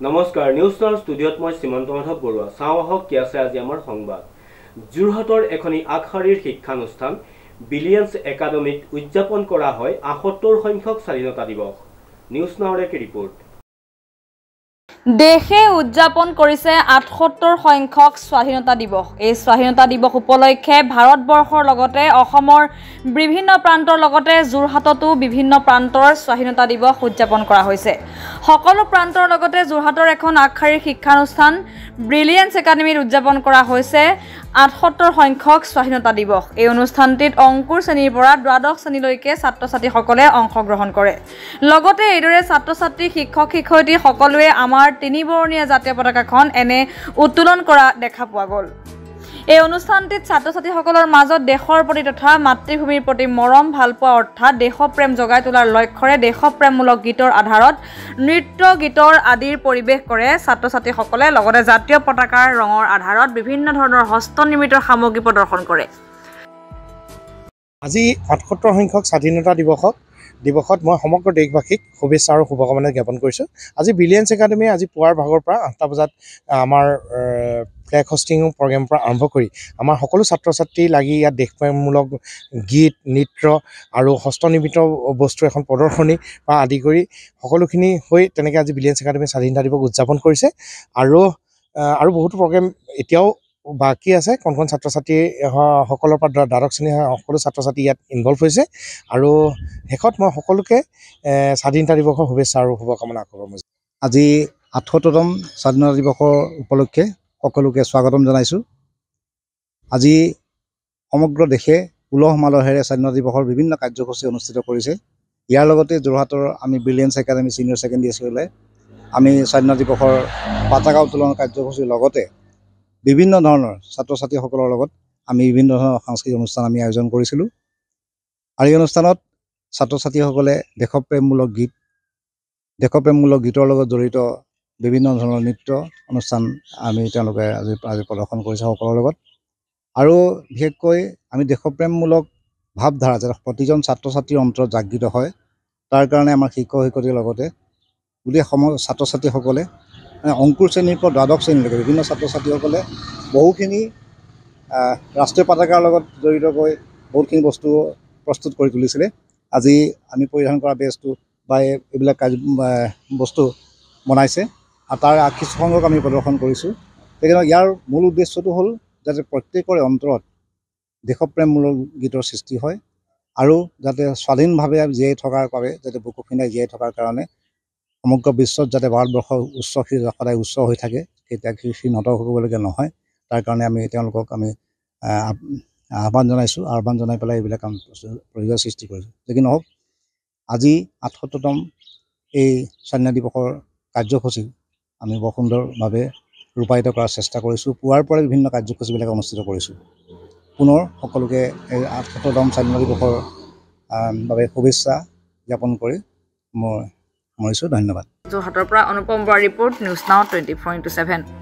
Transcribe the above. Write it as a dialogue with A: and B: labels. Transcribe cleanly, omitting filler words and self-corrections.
A: নমস্কাৰ news now ষ্টুডিঅ'ত মই শ্ৰীমন্ত মাধৱ বৰুৱা চাওঁ আহক কি আছে আজি আমাৰ সংবাদ যোৰহাটৰ এখনি আগশাৰীৰ শিক্ষানুষ্ঠান বিলিয়ন্স একাডেমীত উদযাপন কৰা হয় ৭৮ সংখ্যক স্বাধীনতা দিৱস নিউজ নাওৰ এক ৰিপৰ্ট
B: দেশে উদযাপন কৰিছে ৭৮ সংখ্যক স্বাধীনতা দিৱস এই স্বাধীনতা দিৱস উপলক্ষে ভাৰতবৰ্ষৰ লগতে অসমৰ বিভিন্ন প্ৰান্তৰ লগতে যোৰহাটতো বিভিন্ন প্ৰান্তৰ স্বাধীনতা দিৱস উদযাপন কৰা হৈছে সকলো প্ৰান্তৰ লগতে যোৰহাটৰ এখন আগশাৰীৰ শিক্ষানুষ্ঠান ব্ৰিলিয়েন্স একাডেমীত উদযাপন কৰা হৈছে ৭৮ সংখ্যক স্বাধীনতা দিৱস এই অনুষ্ঠানটিত অংকুৰ শ্ৰেণীৰ পৰা দ্বাদশ শ্ৰেণীলৈকে ছাত্ৰ-ছাত্ৰীসকলে অংশগ্ৰহণ কৰে লগতে এইদৰে ছাত্ৰ-ছাত্ৰী শিক্ষক শিক্ষয়িত্ৰী সকলোৱে আমাৰ তিনিবৰণীয়া জাতীয় পতাকাখন এনে উত্তোলন কৰা দেখা পোৱা গ'ল এই অনুষ্ঠানটিত ছাত্ৰ-ছাত্ৰীসকলৰ মাজত দেশৰ প্ৰতি তথা মাতৃভূমিৰ প্ৰতি মৰম ভালপোৱা অৰ্থাৎ দেশপ্ৰেম জগাই তোলাৰ লক্ষ্যৰে দেশপ্ৰেমমূলক গীতৰ আধাৰত নৃত্য গীতৰ আদিৰ পৰিৱেশ কৰে ছাত্ৰ-ছাত্ৰীসকলে লগতে জাতীয় পতাকাৰ ৰঙৰ আধাৰত বিভিন্ন ধৰণৰ হস্তনিৰ্মিত সামগ্ৰী প্ৰদৰ্শন কৰে
C: আজি ৭৮ সংখ্যক স্বাধীনতা দিৱসত মই সমগ্ৰ দেশবাসীক শুভেচ্ছা আৰু শুভকামনা জ্ঞাপন কৰিছোঁ আজি ব্ৰিলিয়েন্স একাডেমী আজি পুৱাৰ ভাগৰ পৰা ৮টা বজাত আমাৰ ফ্লেগ হোষ্টিং প্ৰগ্ৰেমৰ পৰা আৰম্ভ কৰি আমাৰ সকলো ছাত্ৰ-ছাত্ৰী লাগি ইয়াত দেশপ্ৰেমমূলক গীত নৃত্য আৰু হস্তনিৰ্মিত বস্তু এখন প্ৰদৰ্শনী বা আদি কৰি সকলোখিনি হৈ তেনেকৈ আজি ব্ৰিলিয়েন্স একাডেমী স্বাধীনতা দিৱস উদযাপন কৰিছে আৰু বহুতো প্ৰগ্ৰেম এতিয়াও বাকী আছে কণ ছাত্ৰ-ছাত্ৰী সকলৰ পৰা দ্বাদশ শ্ৰেণীৰ সকলো ছাত্ৰ-ছাত্ৰী ইয়াত ইনভলভ হৈছে আৰু শেষত মই সকলোকে স্বাধীনতা দিৱসৰ শুভেচ্ছা আৰু শুভকামনা আগবঢ়াম
D: আজি ৭৮তম স্বাধীনতা দিৱসৰ উপলক্ষে সকলোকে স্বাগতম জনাইছোঁ আজি সমগ্ৰ দেশে উলহ মালহেৰে স্বাধীনতা দিৱসৰ বিভিন্ন কাৰ্যসূচী অনুষ্ঠিত কৰিছে ইয়াৰ লগতে যোৰহাটৰ আমি ব্ৰিলিয়েন্স একাডেমী ছিনিয়ৰ ছেকেণ্ডেৰী স্কুললৈ আমি স্বাধীনতা দিৱসৰ পতাকা উত্তোলন কাৰ্যসূচীৰ লগতে বিভিন্ন ধৰণৰ ছাত্ৰ-ছাত্ৰীসকলৰ লগত আমি বিভিন্ন ধৰণৰ সাংস্কৃতিক অনুষ্ঠান আমি আয়োজন কৰিছিলোঁ আৰু এই অনুষ্ঠানত ছাত্ৰ-ছাত্ৰীসকলে দেশপ্ৰেমমূলক গীতৰ লগত জড়িত বিভিন্ন ধৰণৰ নৃত্য অনুষ্ঠান তেওঁলোকে আজি প্ৰদৰ্শন কৰিছে সকলৰ লগত আৰু বিশেষকৈ আমি দেশপ্ৰেমমূলক ভাৱধাৰা যাতে প্ৰতিজন ছাত্ৰ-ছাত্ৰীৰ অন্তৰত জাগৃত হয় তাৰ কাৰণে আমাৰ শিক্ষক শিক্ষয়িত্ৰীৰ লগতে গোটেই ছাত্ৰ-ছাত্ৰীসকলে অংকুৰ শ্ৰেণীৰ পৰা দ্বাদশ শ্ৰেণীলৈকে বিভিন্ন ছাত্ৰ-ছাত্ৰীসকলে বহুখিনি ৰাষ্ট্ৰীয় পতাকাৰ লগত জড়িতকৈ বহুতখিনি বস্তু প্ৰস্তুত কৰি তুলিছিলে আজি আমি পৰিধান কৰা বেজটো বা এইবিলাক বস্তু বনাইছে আৰু তাৰ কিছুসংখ্যক আমি প্ৰদৰ্শন কৰিছোঁ সেইকাৰণে ইয়াৰ মূল উদ্দেশ্যটো হ'ল যাতে প্ৰত্যেকৰে অন্তৰত দেশপ্ৰেমমূলক গীতৰ সৃষ্টি হয় আৰু যাতে স্বাধীনভাৱে জীয়াই থকাৰ বাবে যাতে বুকু ফিন্দাই জীয়াই থকাৰ কাৰণে সমগ্ৰ বিশ্বত যাতে ভাৰতবৰ্ষৰ সদায় উচ্চ হৈ থাকে সেই নত হ'বলগীয়া নহয় তাৰ কাৰণে আমি তেওঁলোকক আমি আহ্বান জনাই পেলাই এইবিলাক পৰিৱেশ সৃষ্টি কৰিছোঁ যি নহওক আজি ৭৮তম এই স্বাধীনতা দিৱসৰ কাৰ্যসূচী আমি বৰ সুন্দৰভাৱে ৰূপায়িত কৰাৰ চেষ্টা কৰিছোঁ পুৱাৰ পৰা বিভিন্ন কাৰ্যসূচীবিলাক অনুষ্ঠিত কৰিছোঁ পুনৰ সকলোকে এই ৭৮তম স্বাধীনতা দিৱসৰ বাবে শুভেচ্ছা জ্ঞাপন কৰি মই সামৰিছোঁ ধন্যবাদ
B: যোৰহাটৰ পৰা অনুপম বৰা ৰিপৰ্ট নিউজ নাও 24/7